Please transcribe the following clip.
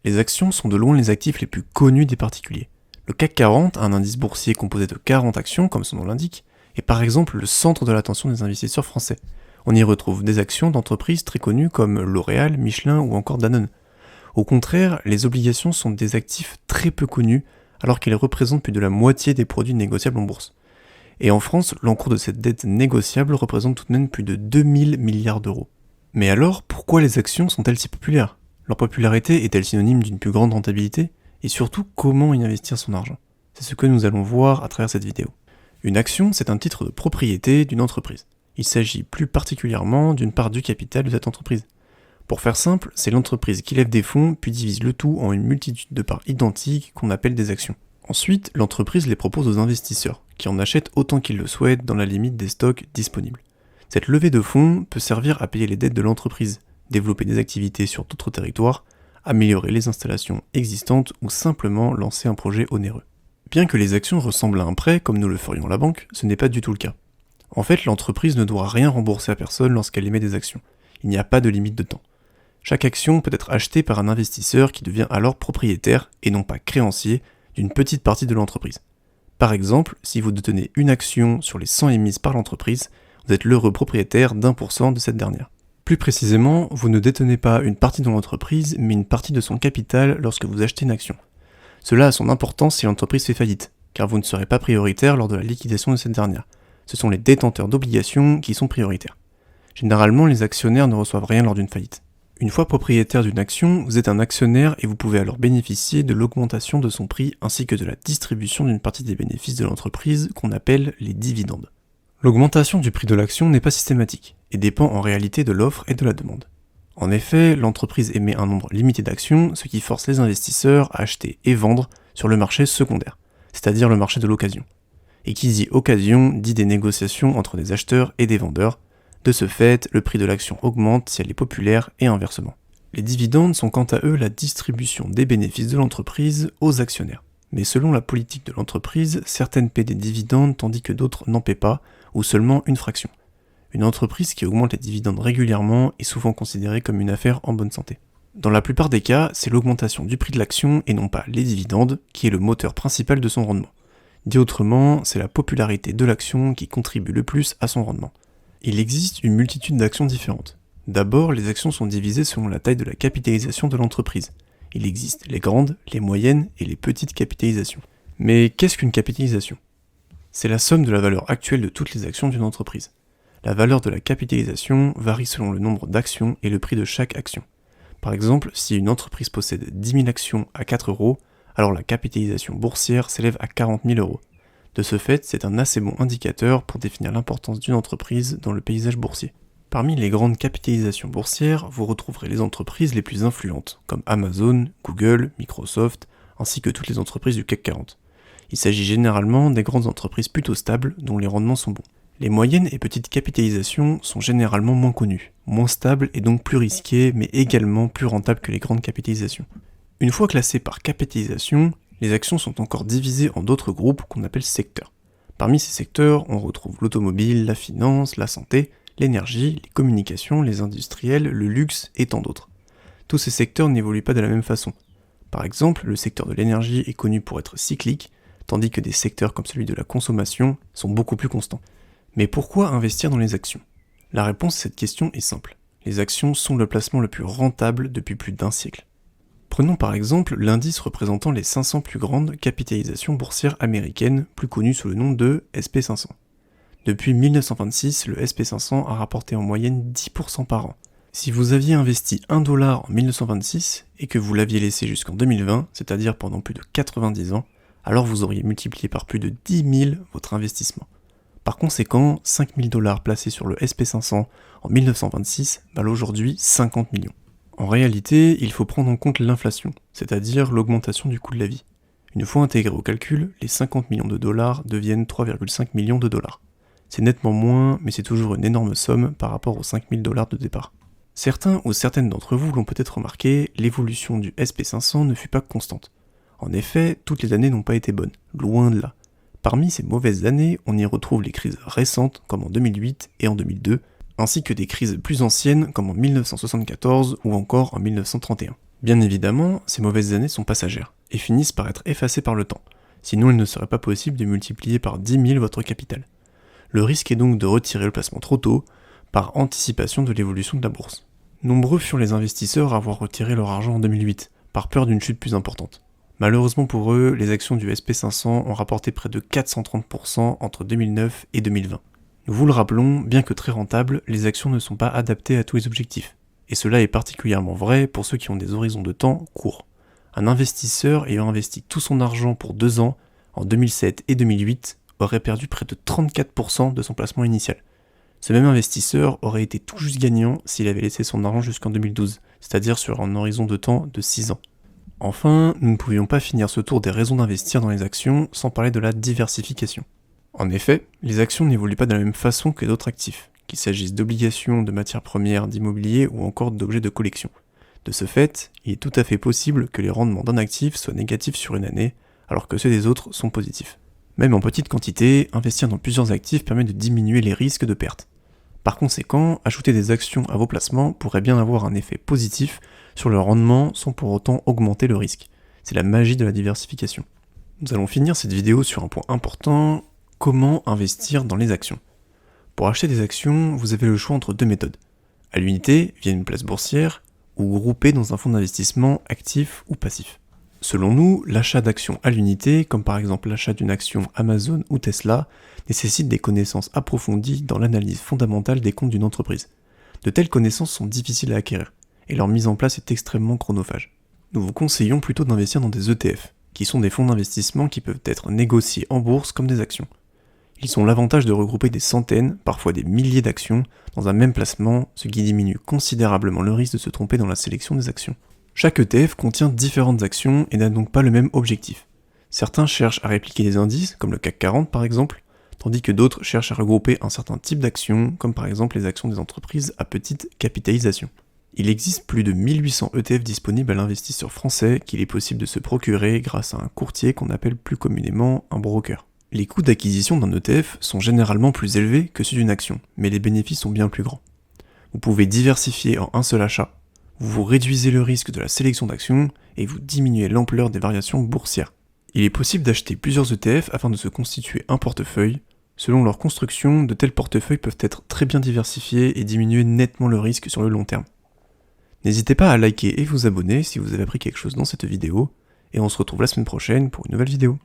Les actions sont de loin les actifs les plus connus des particuliers. Le CAC 40, un indice boursier composé de 40 actions, comme son nom l'indique, est par exemple le centre de l'attention des investisseurs français. On y retrouve des actions d'entreprises très connues comme L'Oréal, Michelin ou encore Danone. Au contraire, les obligations sont des actifs très peu connus, alors qu'elles représentent plus de la moitié des produits négociables en bourse. Et en France, l'encours de cette dette négociable représente tout de même plus de 2000 milliards d'euros. Mais alors, pourquoi les actions sont-elles si populaires ? Leur popularité est-elle synonyme d'une plus grande rentabilité ? Et surtout, comment y investir son argent ? C'est ce que nous allons voir à travers cette vidéo. Une action, c'est un titre de propriété d'une entreprise. Il s'agit plus particulièrement d'une part du capital de cette entreprise. Pour faire simple, c'est l'entreprise qui lève des fonds puis divise le tout en une multitude de parts identiques qu'on appelle des actions. Ensuite, l'entreprise les propose aux investisseurs, qui en achètent autant qu'ils le souhaitent dans la limite des stocks disponibles. Cette levée de fonds peut servir à payer les dettes de l'entreprise, développer des activités sur d'autres territoires, améliorer les installations existantes ou simplement lancer un projet onéreux. Bien que les actions ressemblent à un prêt comme nous le ferions à la banque, ce n'est pas du tout le cas. En fait, l'entreprise ne doit rien rembourser à personne lorsqu'elle émet des actions. Il n'y a pas de limite de temps. Chaque action peut être achetée par un investisseur qui devient alors propriétaire, et non pas créancier, d'une petite partie de l'entreprise. Par exemple, si vous détenez une action sur les 100 émises par l'entreprise, vous êtes l'heureux propriétaire d'1% de cette dernière. Plus précisément, vous ne détenez pas une partie de l'entreprise, mais une partie de son capital lorsque vous achetez une action. Cela a son importance si l'entreprise fait faillite, car vous ne serez pas prioritaire lors de la liquidation de cette dernière. Ce sont les détenteurs d'obligations qui sont prioritaires. Généralement, les actionnaires ne reçoivent rien lors d'une faillite. Une fois propriétaire d'une action, vous êtes un actionnaire et vous pouvez alors bénéficier de l'augmentation de son prix ainsi que de la distribution d'une partie des bénéfices de l'entreprise qu'on appelle les dividendes. L'augmentation du prix de l'action n'est pas systématique et dépend en réalité de l'offre et de la demande. En effet, l'entreprise émet un nombre limité d'actions, ce qui force les investisseurs à acheter et vendre sur le marché secondaire, c'est-à-dire le marché de l'occasion. Et qui dit occasion dit des négociations entre des acheteurs et des vendeurs. De ce fait, le prix de l'action augmente si elle est populaire et inversement. Les dividendes sont quant à eux la distribution des bénéfices de l'entreprise aux actionnaires. Mais selon la politique de l'entreprise, certaines paient des dividendes tandis que d'autres n'en paient pas, ou seulement une fraction. Une entreprise qui augmente les dividendes régulièrement est souvent considérée comme une affaire en bonne santé. Dans la plupart des cas, c'est l'augmentation du prix de l'action et non pas les dividendes qui est le moteur principal de son rendement. Dit autrement, c'est la popularité de l'action qui contribue le plus à son rendement. Il existe une multitude d'actions différentes. D'abord, les actions sont divisées selon la taille de la capitalisation de l'entreprise. Il existe les grandes, les moyennes et les petites capitalisations. Mais qu'est-ce qu'une capitalisation ? C'est la somme de la valeur actuelle de toutes les actions d'une entreprise. La valeur de la capitalisation varie selon le nombre d'actions et le prix de chaque action. Par exemple, si une entreprise possède 10 000 actions à 4 €, alors la capitalisation boursière s'élève à 40 000 €. De ce fait, c'est un assez bon indicateur pour définir l'importance d'une entreprise dans le paysage boursier. Parmi les grandes capitalisations boursières, vous retrouverez les entreprises les plus influentes, comme Amazon, Google, Microsoft, ainsi que toutes les entreprises du CAC 40. Il s'agit généralement des grandes entreprises plutôt stables, dont les rendements sont bons. Les moyennes et petites capitalisations sont généralement moins connues, moins stables et donc plus risquées, mais également plus rentables que les grandes capitalisations. Une fois classées par capitalisation, les actions sont encore divisées en d'autres groupes qu'on appelle secteurs. Parmi ces secteurs, on retrouve l'automobile, la finance, la santé, l'énergie, les communications, les industriels, le luxe et tant d'autres. Tous ces secteurs n'évoluent pas de la même façon. Par exemple, le secteur de l'énergie est connu pour être cyclique, tandis que des secteurs comme celui de la consommation sont beaucoup plus constants. Mais pourquoi investir dans les actions ? La réponse à cette question est simple. Les actions sont le placement le plus rentable depuis plus d'1 siècle. Prenons par exemple l'indice représentant les 500 plus grandes capitalisations boursières américaines, plus connues sous le nom de SP500. Depuis 1926, le SP500 a rapporté en moyenne 10% par an. Si vous aviez investi 1 $ en 1926 et que vous l'aviez laissé jusqu'en 2020, c'est-à-dire pendant plus de 90 ans, alors vous auriez multiplié par plus de 10 000 votre investissement. Par conséquent, 5 000 $ placés sur le SP500 en 1926 valent aujourd'hui 50 millions. En réalité, il faut prendre en compte l'inflation, c'est-à-dire l'augmentation du coût de la vie. Une fois intégrés au calcul, les 50 millions de dollars deviennent 3,5 millions de dollars. C'est nettement moins, mais c'est toujours une énorme somme par rapport aux 5 000 $ de départ. Certains ou certaines d'entre vous l'ont peut-être remarqué, l'évolution du SP500 ne fut pas constante. En effet, toutes les années n'ont pas été bonnes, loin de là. Parmi ces mauvaises années, on y retrouve les crises récentes comme en 2008 et en 2002, ainsi que des crises plus anciennes comme en 1974 ou encore en 1931. Bien évidemment, ces mauvaises années sont passagères, et finissent par être effacées par le temps, sinon il ne serait pas possible de multiplier par 10 000 votre capital. Le risque est donc de retirer le placement trop tôt, par anticipation de l'évolution de la bourse. Nombreux furent les investisseurs à avoir retiré leur argent en 2008, par peur d'une chute plus importante. Malheureusement pour eux, les actions du SP500 ont rapporté près de 430% entre 2009 et 2020. Nous vous le rappelons, bien que très rentables, les actions ne sont pas adaptées à tous les objectifs. Et cela est particulièrement vrai pour ceux qui ont des horizons de temps courts. Un investisseur ayant investi tout son argent pour 2 ans, en 2007 et 2008, aurait perdu près de 34% de son placement initial. Ce même investisseur aurait été tout juste gagnant s'il avait laissé son argent jusqu'en 2012, c'est-à-dire sur un horizon de temps de 6 ans. Enfin, nous ne pouvions pas finir ce tour des raisons d'investir dans les actions sans parler de la diversification. En effet, les actions n'évoluent pas de la même façon que d'autres actifs, qu'il s'agisse d'obligations, de matières premières, d'immobilier ou encore d'objets de collection. De ce fait, il est tout à fait possible que les rendements d'un actif soient négatifs sur une année, alors que ceux des autres sont positifs. Même en petite quantité, investir dans plusieurs actifs permet de diminuer les risques de perte. Par conséquent, ajouter des actions à vos placements pourrait bien avoir un effet positif sur le rendement sans pour autant augmenter le risque. C'est la magie de la diversification. Nous allons finir cette vidéo sur un point important, comment investir dans les actions. Pour acheter des actions, vous avez le choix entre deux méthodes. À l'unité, via une place boursière, ou groupé dans un fonds d'investissement actif ou passif. Selon nous, l'achat d'actions à l'unité, comme par exemple l'achat d'une action Amazon ou Tesla, nécessite des connaissances approfondies dans l'analyse fondamentale des comptes d'une entreprise. De telles connaissances sont difficiles à acquérir, et leur mise en place est extrêmement chronophage. Nous vous conseillons plutôt d'investir dans des ETF, qui sont des fonds d'investissement qui peuvent être négociés en bourse comme des actions. Ils ont l'avantage de regrouper des centaines, parfois des milliers d'actions, dans un même placement, ce qui diminue considérablement le risque de se tromper dans la sélection des actions. Chaque ETF contient différentes actions et n'a donc pas le même objectif. Certains cherchent à répliquer des indices, comme le CAC 40 par exemple, tandis que d'autres cherchent à regrouper un certain type d'actions, comme par exemple les actions des entreprises à petite capitalisation. Il existe plus de 1800 ETF disponibles à l'investisseur français qu'il est possible de se procurer grâce à un courtier qu'on appelle plus communément un broker. Les coûts d'acquisition d'un ETF sont généralement plus élevés que ceux d'une action, mais les bénéfices sont bien plus grands. Vous pouvez diversifier en un seul achat, vous réduisez le risque de la sélection d'actions et vous diminuez l'ampleur des variations boursières. Il est possible d'acheter plusieurs ETF afin de se constituer un portefeuille. Selon leur construction, de tels portefeuilles peuvent être très bien diversifiés et diminuer nettement le risque sur le long terme. N'hésitez pas à liker et vous abonner si vous avez appris quelque chose dans cette vidéo, et on se retrouve la semaine prochaine pour une nouvelle vidéo.